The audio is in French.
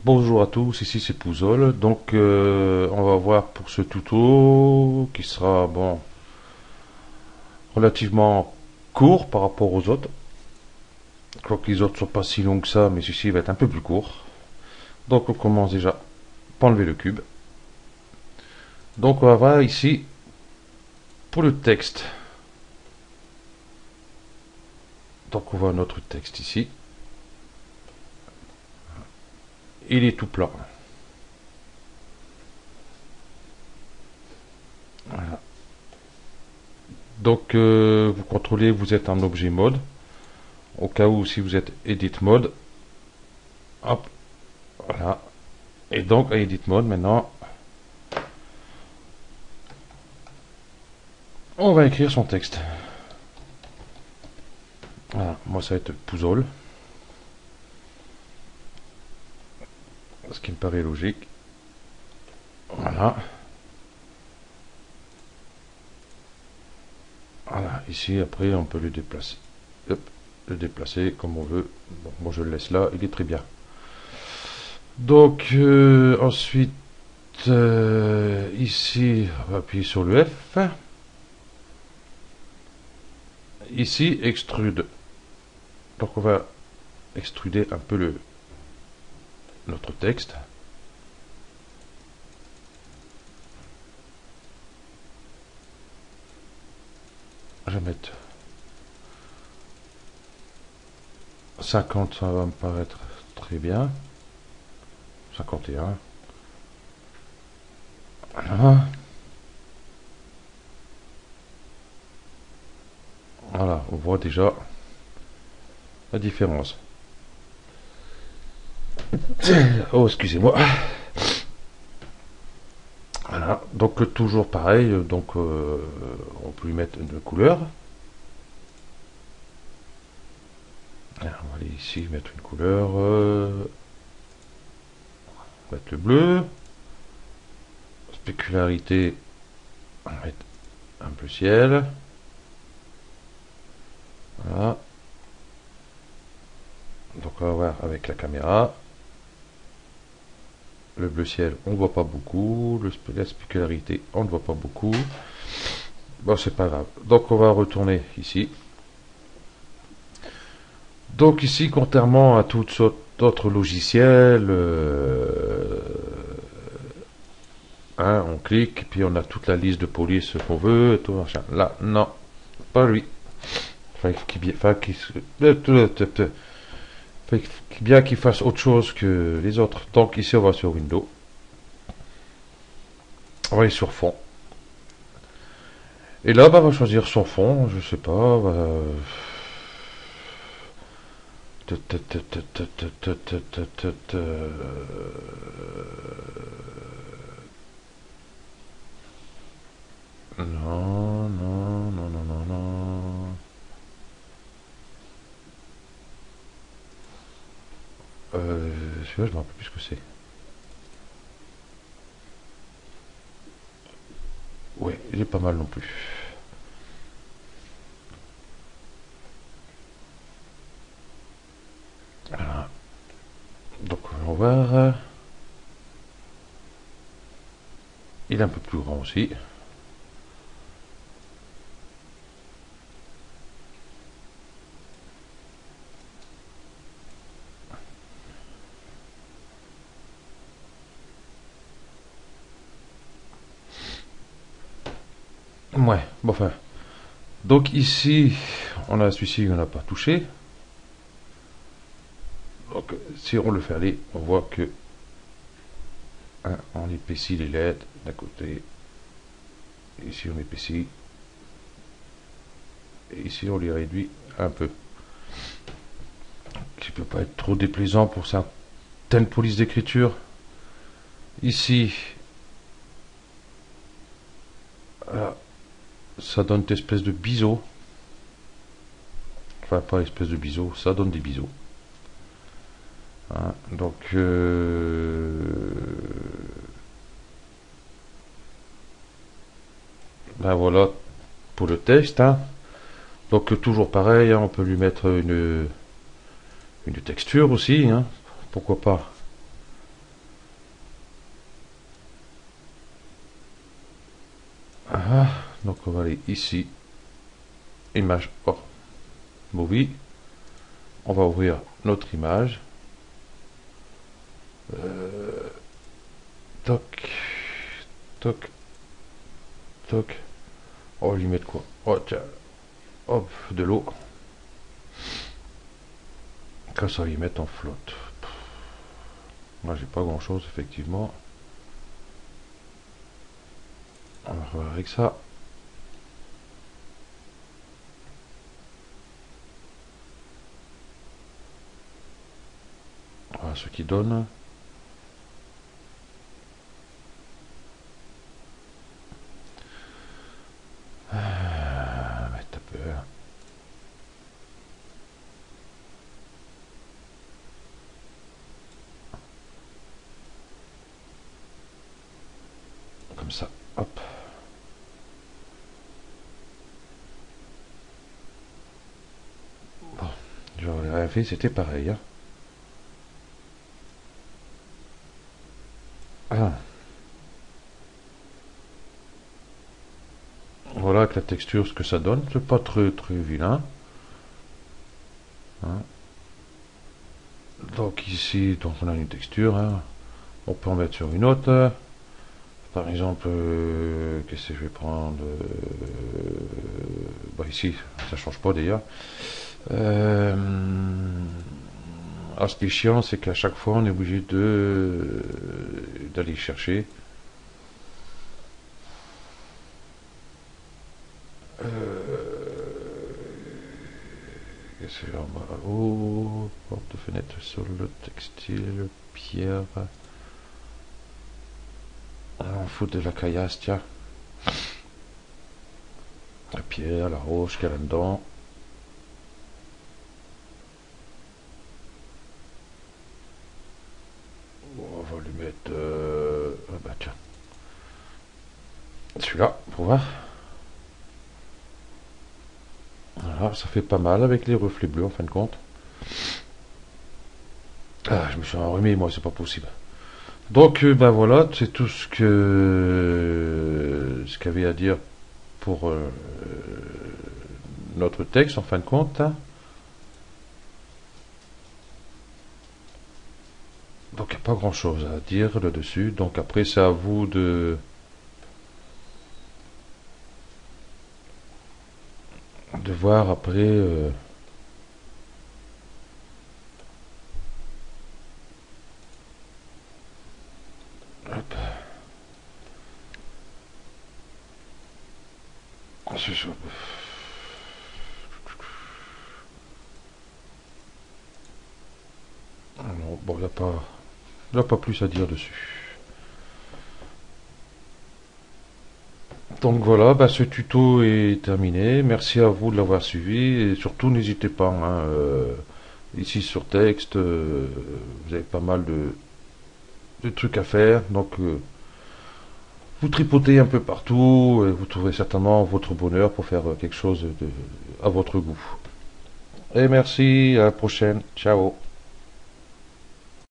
Bonjour à tous, ici c'est Pouzol. Donc on va voir pour ce tuto qui sera bon relativement court par rapport aux autres. Je crois que les autres sont pas si longs que ça, mais celui-ci va être un peu plus court. Donc on commence déjà par enlever le cube. Donc on va voir ici pour le texte. Donc on voit notre texte ici. Il est tout plat. Voilà. Donc vous contrôlez, vous êtes en objet mode. Au cas où si vous êtes edit mode. Hop, voilà. Et donc à edit mode maintenant, on va écrire son texte. Voilà, moi ça va être Pouzol. Ce qui me paraît logique. Voilà. Voilà, ici après on peut le déplacer. Hop, le déplacer comme on veut. Bon, moi je le laisse là, il est très bien. Donc ensuite ici on va appuyer sur le F. Ici extrude. Donc on va extruder un peu notre texte. Je vais mettre 50, ça va me paraître très bien. 51. Voilà. Voilà, on voit déjà la différence. Oh, excusez-moi. Voilà, donc toujours pareil, donc on peut lui mettre une couleur. Alors, on va aller ici mettre une couleur, on va mettre le bleu. Spécularité, on va mettre un bleu ciel. Voilà. Donc on va voir avec la caméra. Le bleu ciel, on ne voit pas beaucoup. La spécularité, on ne voit pas beaucoup. Bon, c'est pas grave. Donc on va retourner ici. Donc ici, contrairement à toutes sortes d'autres logiciels, hein, on clique, puis on a toute la liste de police qu'on veut, et tout machin. Là, non, pas lui. Fait bien qu'il fasse autre chose que les autres. Donc ici, on va sur Windows. On va aller sur fond. Et là, bah, on va choisir son fond, je sais pas. Bah, non, non, non, non, non, non. Celui-là, je me rappelle plus ce que c'est. Ouais, il est pas mal non plus. Voilà. Donc, on va voir. Il est un peu plus grand aussi. Ouais, bon, enfin. Donc ici, on a celui-ci qu'on n'a pas touché. Donc si on le fait aller, on voit que hein, on épaissit les lettres d'un côté. Ici on épaissit. Et ici on les réduit un peu. Qui peut pas être trop déplaisant pour certaines polices d'écriture. Ici, ça donne une espèce de biseau. Enfin, pas espèce de biseau, ça donne des biseaux. Hein, donc, ben voilà pour le texte. Hein. Donc, toujours pareil, hein, on peut lui mettre une texture aussi. Hein, pourquoi pas. va aller ici, image, oh, movie, on va ouvrir notre image, toc, toc, toc, on va lui mettre quoi, oh tiens, hop, de l'eau, comme ça, lui mettre en flotte. Moi, j'ai pas grand chose, effectivement. On va voir avec ça. Voilà ce qui donne. Mettre un peu. Comme ça, hop. Bon, j'aurais rien fait, c'était pareil. Hein. Ah. Voilà avec la texture ce que ça donne, c'est pas très vilain. Hein. Donc ici, donc on a une texture, hein. On peut en mettre sur une autre. Par exemple, qu'est-ce que je vais prendre bah ici, ça change pas d'ailleurs. Alors ce qui est chiant, c'est qu'à chaque fois, on est obligé d'aller chercher. Qu'est-ce que c'est en bas? Oh, porte-fenêtre sur le textile, pierre. On fout de la caillasse, tiens. La pierre, la roche qu'il y a là-dedans. On va lui mettre... ah bah tiens. Celui-là, pour voir. Voilà, ça fait pas mal avec les reflets bleus en fin de compte. Ah, je me suis enrhumé, moi, c'est pas possible. Donc, ben voilà, c'est tout ce qu'il y avait à dire pour notre texte en fin de compte. Donc, il n'y a pas grand chose à dire là-dessus. Donc, après, c'est à vous de voir après. Hop. Non, bon, il n'y a pas plus à dire dessus. Donc voilà, bah, ce tuto est terminé. Merci à vous de l'avoir suivi. Et surtout, n'hésitez pas. Hein, ici sur texte, vous avez pas mal de trucs à faire. Donc, vous tripotez un peu partout et vous trouverez certainement votre bonheur pour faire quelque chose à votre goût. Et merci, à la prochaine. Ciao.